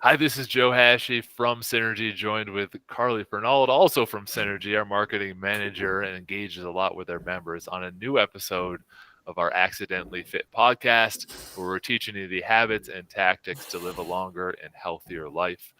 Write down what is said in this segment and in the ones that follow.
Hi, this is Joe Hashey from Synergy, joined with Carly Fernald, also from Synergy, our marketing manager, and engages a lot with their members on a new episode of our Accidentally Fit podcast, where we're teaching you the habits and tactics to live a longer and healthier life.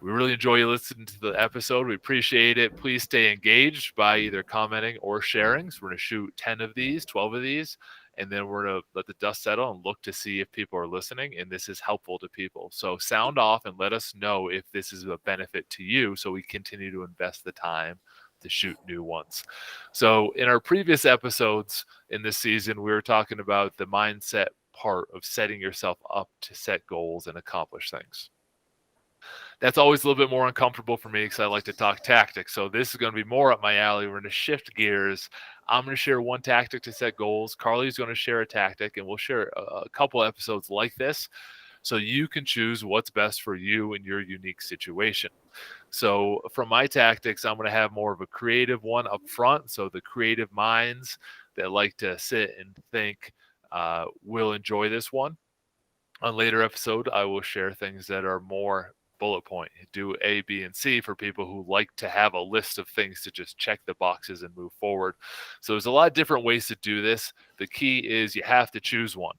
We really enjoy you listening to the episode. We appreciate it. Please stay engaged by either commenting or sharing. So we're going to shoot 10 of these, 12 of these, and then we're going to let the dust settle and look to see if people are listening and this is helpful to people. So sound off and let us know if this is a benefit to you so we continue to invest the time to shoot new ones. So in our previous episodes in this season, we were talking about the mindset part of setting yourself up to set goals and accomplish things. That's always a little bit more uncomfortable for me because I like to talk tactics. So this is going to be more up my alley. We're going to shift gears. I'm going to share one tactic to set goals. Carly's going to share a tactic, and we'll share a couple episodes like this so you can choose what's best for you in your unique situation. So from my tactics, I'm going to have more of a creative one up front. So the creative minds that like to sit and think will enjoy this one. On later episode, I will share things that are more bullet point. Do A, B, and C for people who like to have a list of things to just check the boxes and move forward. So there's a lot of different ways to do this. The key is you have to choose one.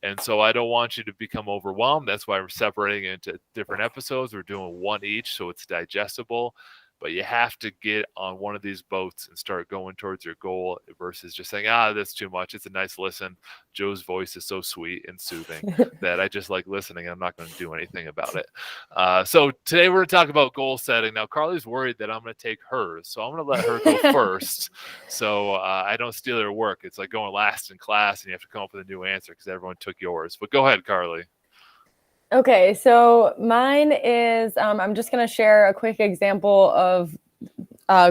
And so I don't want you to become overwhelmed. That's why we're separating it into different episodes. We're doing one each so it's digestible. But you have to get on one of these boats and start going towards your goal versus just saying, that's too much. It's a nice listen. Joe's voice is so sweet and soothing that I just like listening. I'm not going to do anything about it. So today we're going to talk about goal setting. Now, Carly's worried that I'm going to take hers. So I'm going to let her go first so I don't steal her work. It's like going last in class and you have to come up with a new answer because everyone took yours. But go ahead, Carly. Okay, so mine is, I'm just going to share a quick example of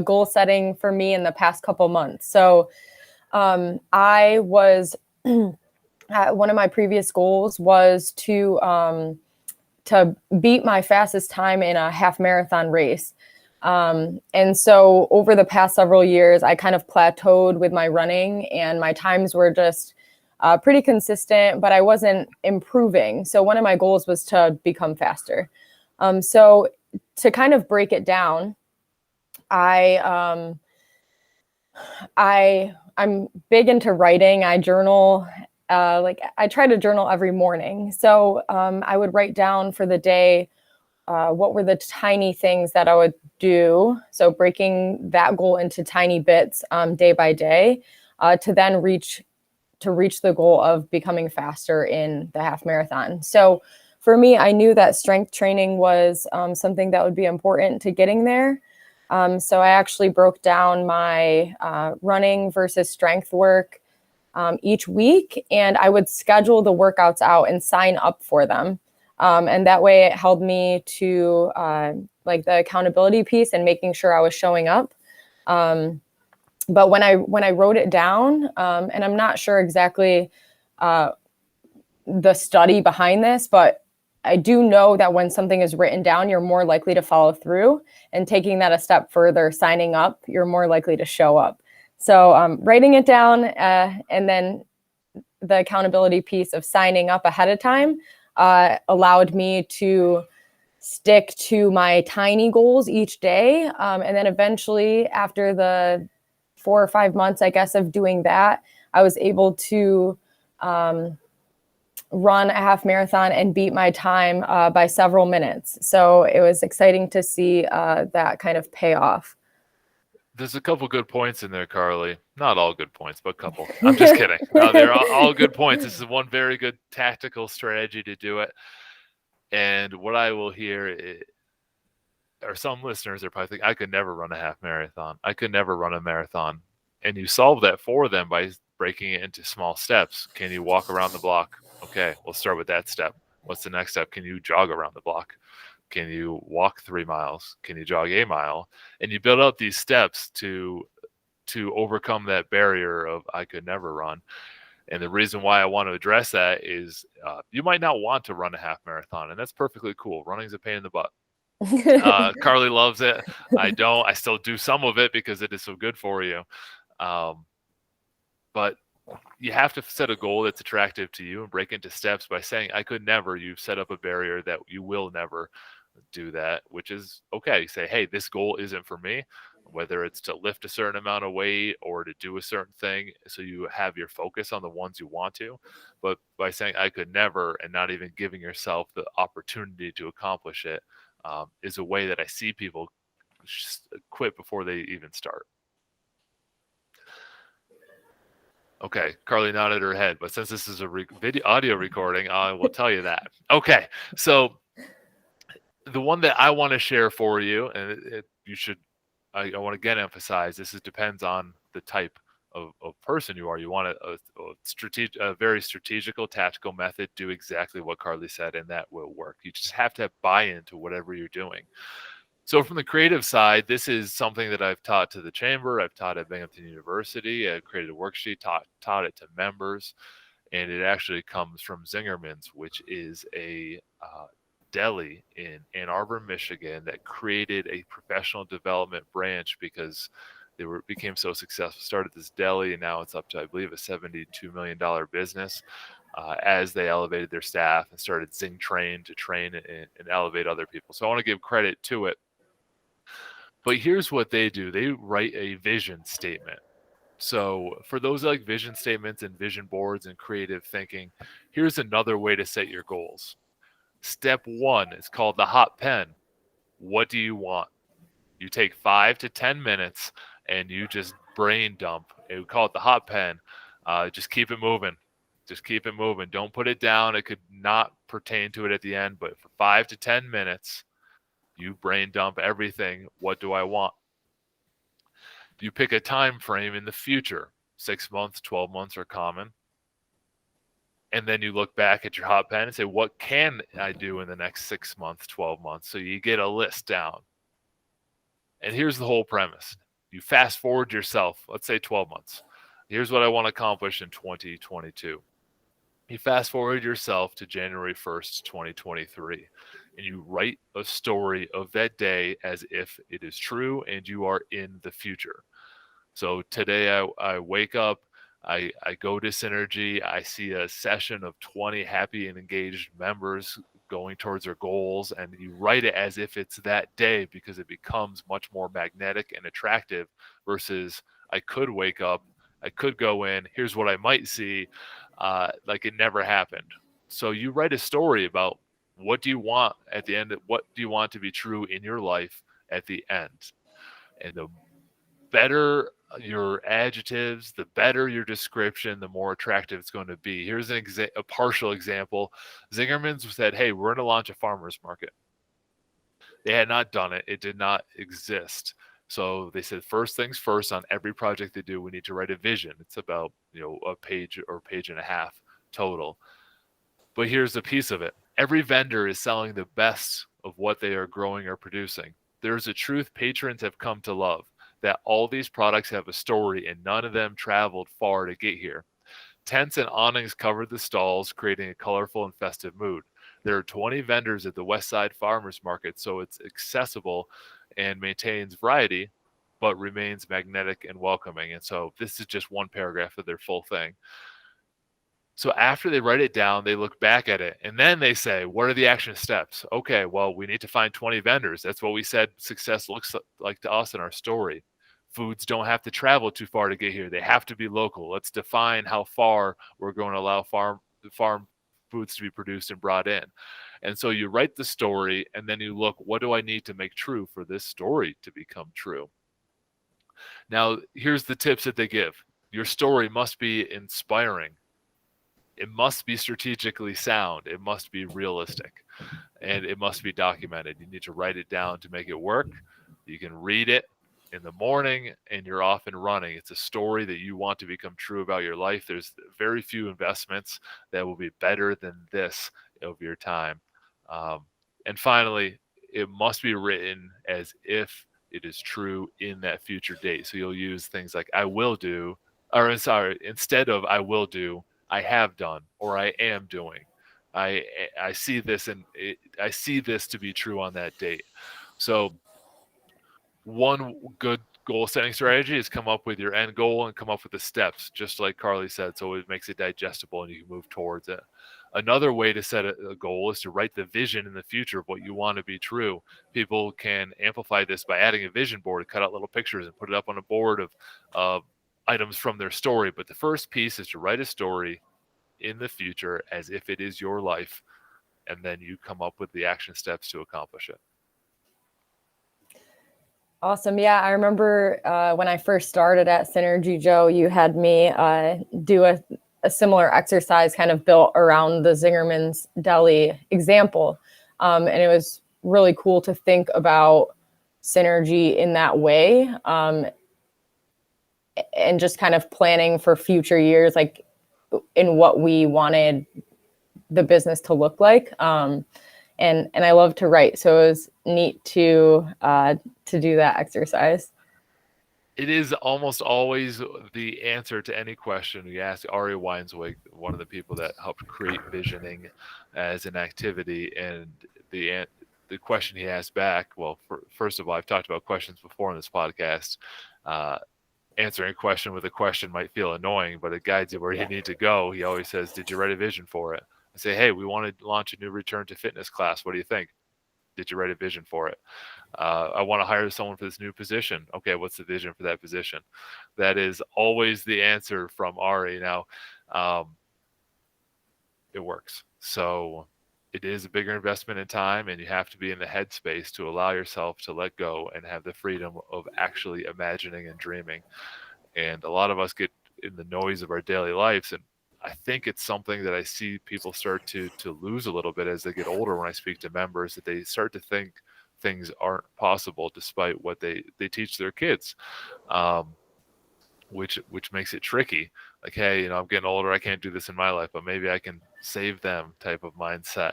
goal setting for me in the past couple months. So I was, one of my previous goals was to beat my fastest time in a half marathon race. And so over the past several years, I kind of plateaued with my running and my times were just pretty consistent, but I wasn't improving. So one of my goals was to become faster. So to kind of break it down, I'm big into writing. I journal, I try to journal every morning. So I would write down for the day what were the tiny things that I would do. So breaking that goal into tiny bits day by day to then reach the goal of becoming faster in the half marathon. So for me, I knew that strength training was something that would be important to getting there. So I actually broke down my running versus strength work each week, and I would schedule the workouts out and sign up for them. And that way it held me to like the accountability piece and making sure I was showing up. But when I wrote it down, and I'm not sure exactly the study behind this, but I do know that when something is written down, you're more likely to follow through, and taking that a step further, signing up, you're more likely to show up. So writing it down and then the accountability piece of signing up ahead of time allowed me to stick to my tiny goals each day. And then eventually after the 4 or 5 months, I guess, of doing that, I was able to run a half marathon and beat my time by several minutes. So it was exciting to see that kind of pay off. There's a couple good points in there, Carly. Not all good points, but a couple. I'm just kidding. No, they're all good points. This is one very good tactical strategy to do it. And what I will hear or some listeners are probably thinking, I could never run a half marathon. I could never run a marathon. And you solve that for them by breaking it into small steps. Can you walk around the block? Okay, we'll start with that step. What's the next step? Can you jog around the block? Can you walk 3 miles? Can you jog a mile? And you build up these steps to overcome that barrier of I could never run. And the reason why I want to address that is you might not want to run a half marathon, and that's perfectly cool. Running's a pain in the butt. Carly loves it. I don't. I still do some of it because it is so good for you. But you have to set a goal that's attractive to you and break into steps by saying, I could never. You've set up a barrier that you will never do that, which is okay. Say, hey, this goal isn't for me, whether it's to lift a certain amount of weight or to do a certain thing. So you have your focus on the ones you want to. But by saying, I could never, and not even giving yourself the opportunity to accomplish it, is a way that I see people quit before they even start. Okay, Carly nodded her head, but since this is a video audio recording, I will tell you that. Okay, so the one that I want to share for you, and you should, I want to again emphasize, this depends on the type of person you are. You want a very strategical, tactical method. Do exactly what Carly said, and that will work. You just have to have buy-in to whatever you're doing. So from the creative side, this is something that I've taught to the chamber. I've taught at Binghamton University. I created a worksheet, taught it to members, and it actually comes from Zingerman's, which is a deli in Ann Arbor, Michigan, that created a professional development branch because they became so successful. Started this deli, and now it's up to, I believe, a $72 million business. As they elevated their staff and started Zing Train to train and elevate other people. So I want to give credit to it. But here's what they do. They write a vision statement. So for those like vision statements and vision boards and creative thinking, here's another way to set your goals. Step 1 is called the hot pen. What do you want? You take 5 to 10 minutes and you just brain dump. We call it the hot pen. Just keep it moving. Just keep it moving. Don't put it down. It could not pertain to it at the end, but for 5 to 10 minutes, you brain dump everything. What do I want? You pick a time frame in the future. 6 months, 12 months are common. And then you look back at your hot pen and say, what can I do in the next 6 months, 12 months? So you get a list down. And here's the whole premise. You fast forward yourself, let's say 12 months. Here's what I want to accomplish in 2022. You fast forward yourself to January 1st, 2023, and you write a story of that day as if it is true and you are in the future. So today I wake up, I go to Synergy, I see a session of 20 happy and engaged members going towards their goals, and you write it as if it's that day because it becomes much more magnetic and attractive versus I could wake up, I could go in, here's what I might see, like it never happened. So you write a story about what do you want at the end, what do you want to be true in your life at the end. And the better your adjectives, the better your description, the more attractive it's going to be. Here's a partial example. Zingerman's said, hey, we're going to launch a farmer's market. They had not done it. It did not exist. So they said, first things first, on every project they do, we need to write a vision. It's about, a page or page and a half total. But here's the piece of it. Every vendor is selling the best of what they are growing or producing. There's a truth patrons have come to love, that all these products have a story and none of them traveled far to get here. Tents and awnings covered the stalls, creating a colorful and festive mood. There are 20 vendors at the West Side Farmers Market, so it's accessible and maintains variety, but remains magnetic and welcoming. And so this is just one paragraph of their full thing. So after they write it down, they look back at it, and then they say, what are the action steps? Okay, well, we need to find 20 vendors. That's what we said success looks like to us in our story. Foods don't have to travel too far to get here. They have to be local. Let's define how far we're going to allow farm foods to be produced and brought in. And so you write the story, and then you look, what do I need to make true for this story to become true? Now, here's the tips that they give. Your story must be inspiring. It must be strategically sound. It must be realistic. And it must be documented. You need to write it down to make it work. You can read it in the morning and you're off and running. It's a story that you want to become true about your life. There's very few investments that will be better than this over your time. And finally, it must be written as if it is true in that future date. So you'll use things like I will do, or sorry, instead of I will do, I have done, or I am doing. I see this, and I see this to be true on that date. So one good goal setting strategy is come up with your end goal and come up with the steps, just like Carly said, so it makes it digestible and you can move towards it. Another way to set a goal is to write the vision in the future of what you want to be true. People can amplify this by adding a vision board, cut out little pictures and put it up on a board of items from their story. But the first piece is to write a story in the future as if it is your life, and then you come up with the action steps to accomplish it. Awesome. Yeah, I remember when I first started at Synergy, Joe, you had me do a similar exercise kind of built around the Zingerman's Deli example. And it was really cool to think about Synergy in that way, and just kind of planning for future years, like in what we wanted the business to look like. And I love to write, so it was neat to do that exercise. It is almost always the answer to any question. We ask Ari Weinswig, one of the people that helped create visioning as an activity, and the question he asked back. Well, first of all, I've talked about questions before in this podcast. Answering a question with a question might feel annoying, but it guides you where you need to go. He always says, "Did you write a vision for it?" I say, "Hey, we want to launch a new return to fitness class. What do you think? Did you write a vision for it? I want to hire someone for this new position. Okay, what's the vision for that position?" That is always the answer from Ari. Now, it works. So it is a bigger investment in time, and you have to be in the headspace to allow yourself to let go and have the freedom of actually imagining and dreaming. And a lot of us get in the noise of our daily lives, and I think it's something that I see people start to lose a little bit as they get older. When I speak to members, that they start to think things aren't possible despite what they teach their kids, which makes it tricky. Like, hey, I'm getting older, I can't do this in my life, but maybe I can save them type of mindset.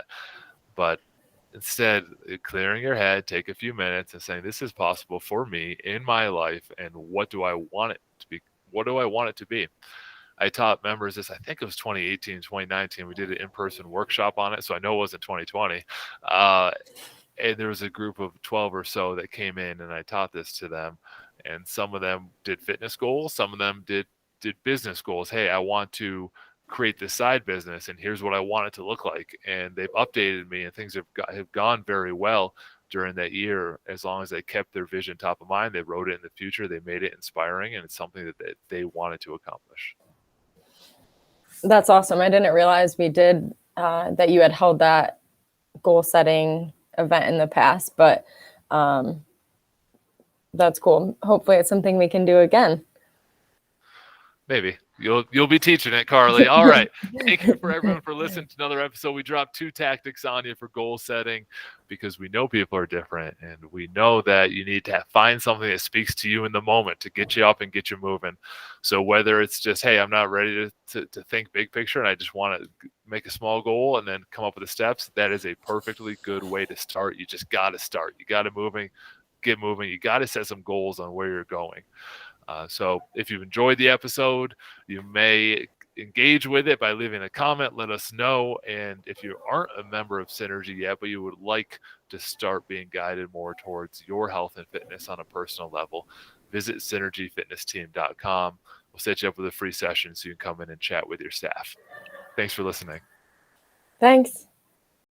But instead, clearing your head, take a few minutes and saying, this is possible for me in my life, and what do I want it to be? What do I want it to be? I taught members this, I think it was 2018, 2019. We did an in-person workshop on it, so I know it wasn't 2020. And there was a group of 12 or so that came in, and I taught this to them. And some of them did fitness goals. Some of them did business goals. Hey, I want to create this side business, and here's what I want it to look like. And they've updated me, and things have gone very well during that year. As long as they kept their vision top of mind, they wrote it in the future, they made it inspiring, and it's something that they wanted to accomplish. That's awesome. I didn't realize we did that you had held that goal setting event in the past, but that's cool. Hopefully it's something we can do again. Maybe you'll be teaching it, Carly. All right. Thank you for everyone for listening to another episode. We dropped 2 tactics on you for goal setting because we know people are different, and we know that you need to find something that speaks to you in the moment to get you up and get you moving. So whether it's just, hey, I'm not ready to think big picture and I just want to make a small goal and then come up with the steps, that is a perfectly good way to start. You just got to start. You got to get moving. You got to set some goals on where you're going. So if you've enjoyed the episode, you may engage with it by leaving a comment. Let us know. And if you aren't a member of Synergy yet, but you would like to start being guided more towards your health and fitness on a personal level, visit synergyfitnessteam.com. We'll set you up with a free session so you can come in and chat with your staff. Thanks for listening. Thanks.